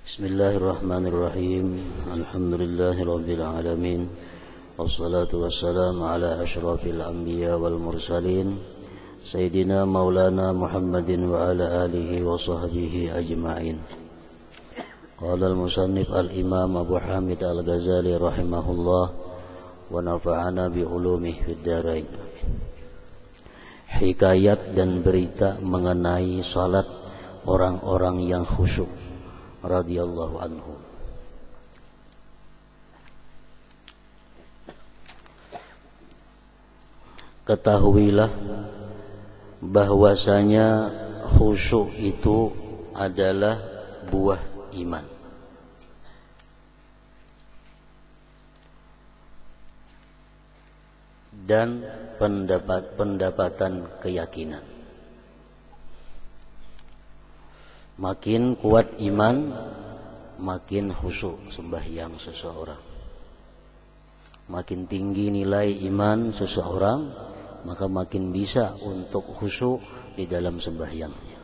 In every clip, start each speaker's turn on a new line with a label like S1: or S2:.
S1: Bismillahirrahmanirrahim. Alhamdulillahirabbil alamin. Wassalatu wassalamu ala asyrafil anbiya wal mursalin Sayyidina Maulana Muhammadin wa ala alihi wa sahbihi ajma'in. Qala al-musannif al-imam Abu Hamid al-Ghazali rahimahullah wa nafa'ana bi ulumihi fid dharain. Hikayat dan berita mengenai salat orang-orang yang khusyuk radhiyallahu anhu. Ketahuilah bahwasanya khusyuk itu adalah buah iman dan pendapatan keyakinan. Makin kuat iman, makin khusyuk sembahyang seseorang. Makin tinggi nilai iman seseorang, maka makin bisa untuk khusyuk di dalam sembahyangnya.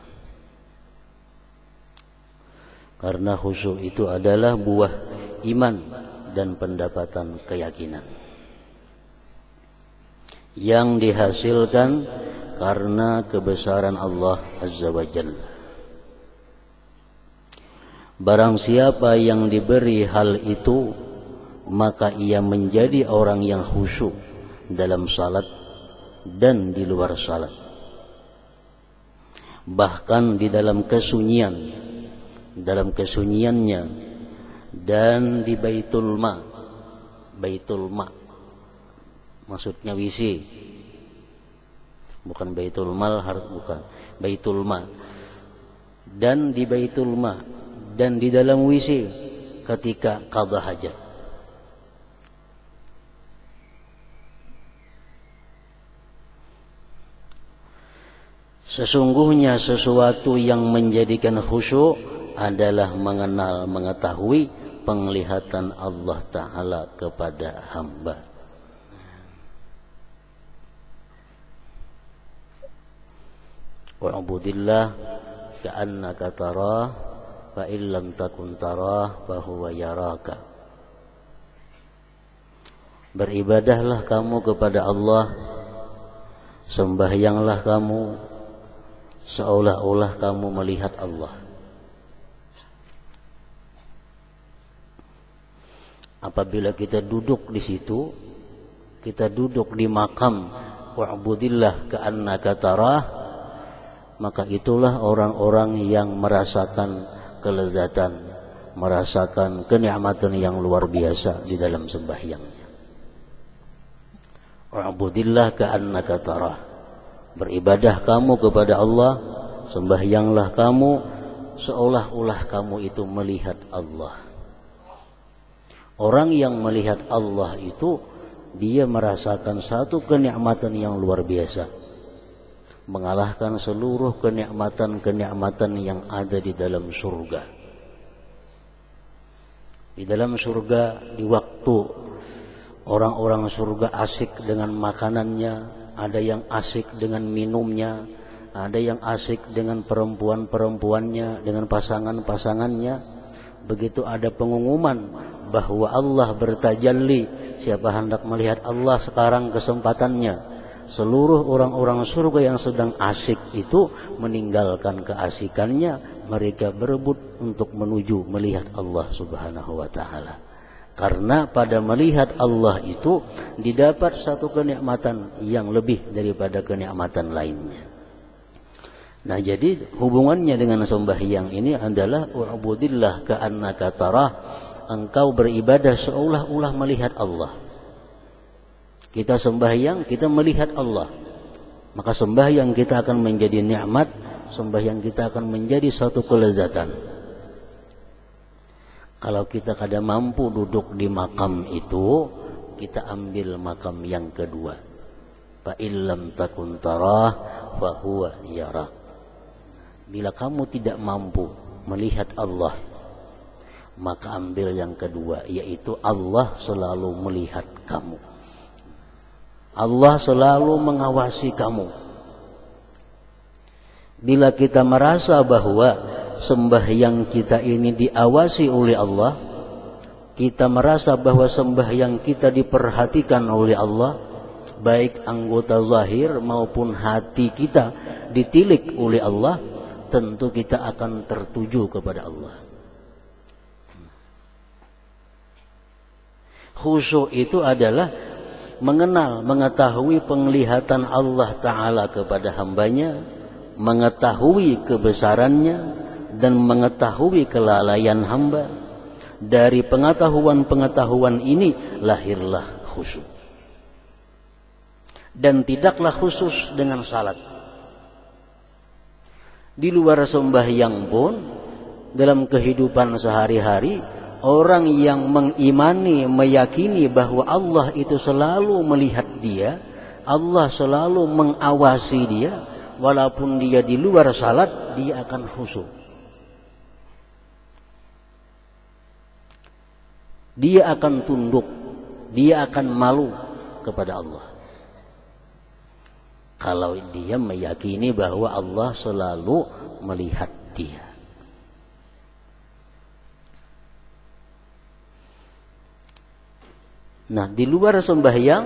S1: Karena khusyuk itu adalah buah iman dan pendapatan keyakinan yang dihasilkan karena kebesaran Allah Azza wa Jalla. Barang siapa yang diberi hal itu, maka ia menjadi orang yang khusyuk dalam salat dan di luar salat. Bahkan di dalam kesunyiannya dan di Baitul Ma. Baitul Ma maksudnya WC. Bukan Baitul Mal, bukan. Baitul Ma. Dan di Baitul Ma dan di dalam WC ketika qadha hajat. Sesungguhnya sesuatu yang menjadikan khusyuk adalah mengenal, mengetahui penglihatan Allah Ta'ala kepada hamba. Wa'budillah ka'annaka tarah fa illam takun tarah fa huwa yaraka. Beribadahlah kamu kepada Allah, sembahyanglah kamu seolah-olah kamu melihat Allah. Apabila kita duduk di situ, kita duduk di makam wa'budillah ka'annaka tarah, maka itulah orang-orang yang merasakan kelezatan, merasakan kenikmatan yang luar biasa di dalam sembahyangnya. Wa'budillah ka'annaka tarah. Beribadah kamu kepada Allah, sembahyanglah kamu seolah-olah kamu itu melihat Allah. Orang yang melihat Allah itu, dia merasakan satu kenikmatan yang luar biasa, mengalahkan seluruh kenikmatan-kenikmatan yang ada di dalam surga. Di dalam surga, di waktu orang-orang surga asik dengan makanannya, ada yang asik dengan minumnya, ada yang asik dengan perempuan-perempuannya, dengan pasangan-pasangannya. Begitu ada pengumuman bahwa Allah bertajalli, siapa hendak melihat Allah sekarang kesempatannya. Seluruh orang-orang surga yang sedang asik itu meninggalkan keasikannya, mereka berebut untuk menuju melihat Allah Subhanahu wa ta'ala. Karena pada melihat Allah itu didapat satu kenikmatan yang lebih daripada kenikmatan lainnya. Nah, jadi hubungannya dengan sembahyang ini adalah u'budillah ka'annaka tarah. Engkau beribadah seolah-olah melihat Allah. Kita sembahyang, kita melihat Allah. Maka sembahyang kita akan menjadi nikmat, sembahyang kita akan menjadi satu kelezatan. Kalau kita kada mampu duduk di makam itu, kita ambil makam yang kedua. Fa illam takun tarah fa huwa yarak. Bila kamu tidak mampu melihat Allah, maka ambil yang kedua, yaitu Allah selalu melihat kamu. Allah selalu mengawasi kamu. Bila kita merasa bahwa sembahyang kita ini diawasi oleh Allah, kita merasa bahwa sembahyang kita diperhatikan oleh Allah, baik anggota zahir maupun hati kita ditilik oleh Allah, tentu kita akan tertuju kepada Allah. Khusyuk itu adalah mengenal, mengetahui penglihatan Allah Ta'ala kepada hambanya, mengetahui kebesarannya, dan mengetahui kelalaian hamba. Dari pengetahuan-pengetahuan ini lahirlah khusyuk. Dan tidaklah khusus dengan salat. Di luar sembahyang pun, dalam kehidupan sehari-hari, orang yang mengimani, meyakini bahwa Allah itu selalu melihat dia, Allah selalu mengawasi dia, walaupun dia di luar salat, dia akan khusyuk. Dia akan tunduk, dia akan malu kepada Allah. Kalau dia meyakini bahwa Allah selalu melihat dia. Nah, di luar sembahyang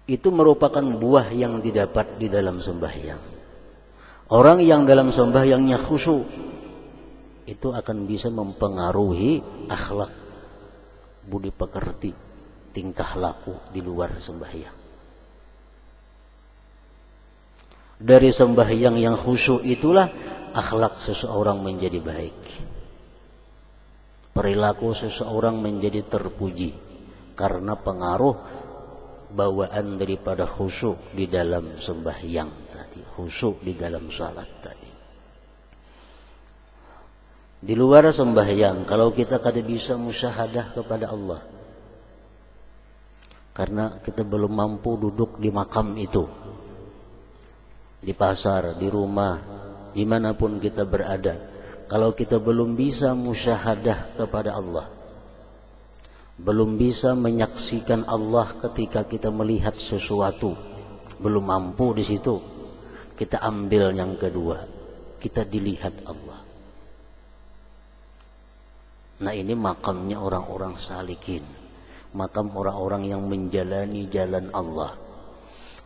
S1: itu merupakan buah yang didapat di dalam sembahyang. Orang yang dalam sembahyangnya khusyuk itu akan bisa mempengaruhi akhlak, budi pekerti, tingkah laku di luar sembahyang. Dari sembahyang yang khusyuk itulah akhlak seseorang menjadi baik, perilaku seseorang menjadi terpuji, karena pengaruh bawaan daripada khusyuk di dalam sembahyang tadi, khusyuk di dalam salat tadi. Di luar sembahyang, kalau kita kada bisa musyahadah kepada Allah, karena kita belum mampu duduk di makam itu, di pasar, di rumah, dimanapun kita berada, kalau kita belum bisa musyahadah kepada Allah, belum bisa menyaksikan Allah ketika kita melihat sesuatu, belum mampu di situ, kita ambil yang kedua, kita dilihat Allah. Nah, ini makamnya orang-orang salikin, makam orang-orang yang menjalani jalan Allah.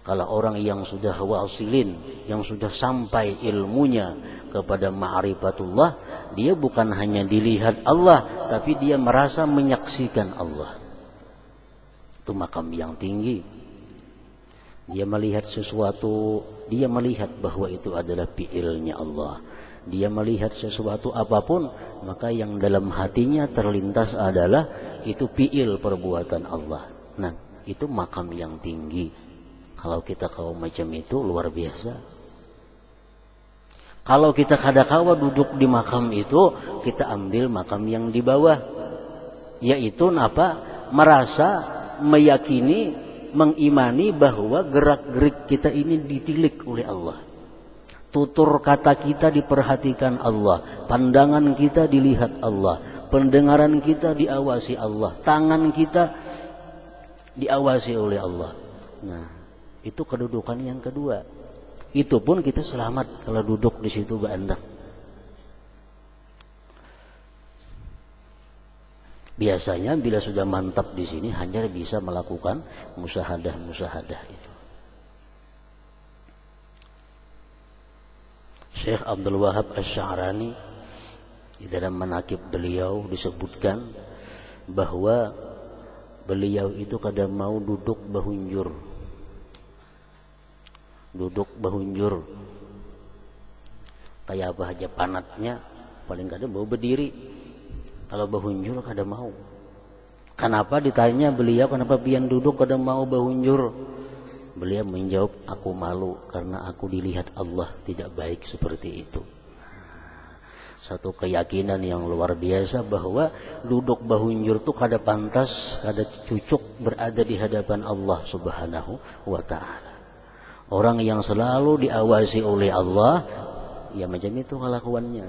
S1: Kalau orang yang sudah wasilin, yang sudah sampai ilmunya kepada ma'rifatullah, dia bukan hanya dilihat Allah, tapi dia merasa menyaksikan Allah. Itu makam yang tinggi. Dia melihat sesuatu, dia melihat bahwa itu adalah fi'ilnya Allah. Dia melihat sesuatu apapun, maka yang dalam hatinya terlintas adalah itu fi'il perbuatan Allah. Nah, itu makam yang tinggi. Kalau kita kaum macam itu luar biasa. Kalau kita kadakawa duduk di makam itu, kita ambil makam yang di bawah, yaitu apa? Merasa, meyakini, mengimani bahwa gerak-gerik kita ini ditilik oleh Allah. Tutur kata kita diperhatikan Allah, pandangan kita dilihat Allah, pendengaran kita diawasi Allah, tangan kita diawasi oleh Allah. Nah, itu kedudukan yang kedua. Itu pun kita selamat kalau duduk di situ berandak. Biasanya bila sudah mantap di sini hanya bisa melakukan musyahadah itu. Syekh Abdul Wahab Asy-Sya'rani di dalam manaqib beliau disebutkan bahwa beliau itu kadang mau duduk bahunjur. Duduk bahunjur. Kayak apa aja panatnya, paling kadang mau berdiri. Kalau bahunjur kadang mau. Kenapa ditanya beliau, kenapa pian duduk kadang mau bahunjur? Beliau menjawab, aku malu karena aku dilihat Allah tidak baik seperti itu. Satu keyakinan yang luar biasa bahwa duduk bahunjur itu kada pantas, kada cucuk berada di hadapan Allah Subhanahu wa ta'ala. Orang yang selalu diawasi oleh Allah, ya macam itu kelakuannya,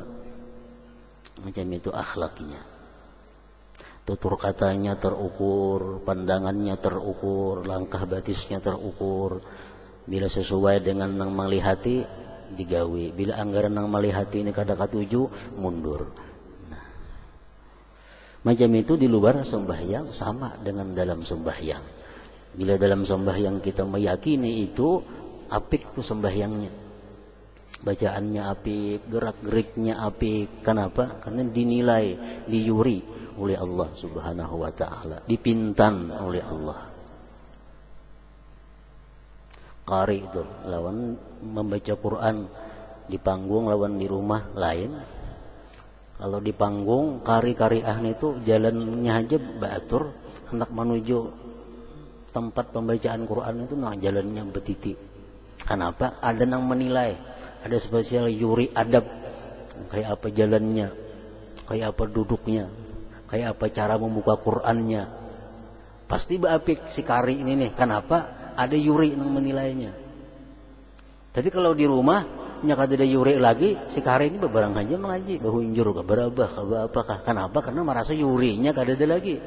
S1: macam itu akhlaknya. Tutur katanya terukur, pandangannya terukur, langkah batisnya terukur. Bila sesuai dengan yang melihati, digawe. Bila anggaran nang malihati ini kada katuju mundur. Nah, macam itu di luar sembahyang sama dengan dalam sembahyang. Bila dalam sembahyang kita meyakini itu apik tuh sembahyangnya, bacaannya apik, gerak-geriknya apik. Kenapa? Karena dinilai, diyuri oleh Allah Subhanahu wa taala, dipintan oleh Allah. Qari itu lawan membaca Quran di panggung lawan di rumah lain. Kalau di panggung qari-qari itu jalannya aja batur, hendak menuju tempat pembacaan Quran itu nah jalannya betiti. Kenapa? Ada yang menilai, ada spesial yuri adab, kayak apa jalannya, kayak apa duduknya, kayak apa cara membuka Qurannya. Pasti baapik si kari ini nih. Kenapa? Ada yuri yang menilainya. Tapi kalau di rumah nyaka ada yuri lagi, si kari ini bebarang aja mengaji, bahunjur ke berabah ke apakah. Kenapa? Karena merasa yurinya kada ada lagi.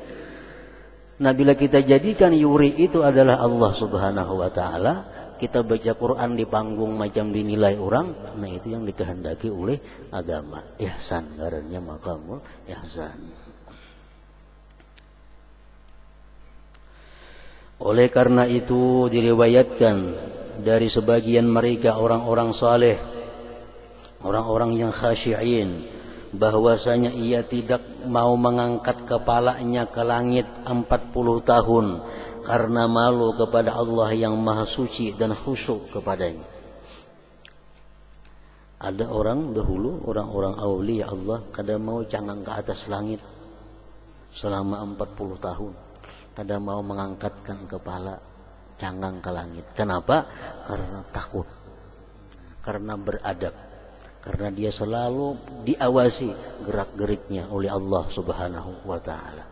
S1: Nah, bila kita jadikan yuri itu adalah Allah Subhanahu wa taala, kita baca Quran di panggung macam dinilai orang, nah itu yang dikehendaki oleh agama. Ihsan, ngarannya maqamul ihsan. Oleh karena itu diriwayatkan dari sebagian mereka orang-orang saleh, orang-orang yang khasyi'in, bahwasanya ia tidak mau mengangkat kepalanya ke langit 40 tahun karena malu kepada Allah yang maha suci dan khusyuk kepadanya. Ada orang dahulu, orang-orang aulia Allah kada mau cangang ke atas langit selama 40 tahun. Kada mau mengangkatkan kepala cangang ke langit. Kenapa? Karena takut, karena beradab, karena dia selalu diawasi gerak-geriknya oleh Allah Subhanahu wa taala.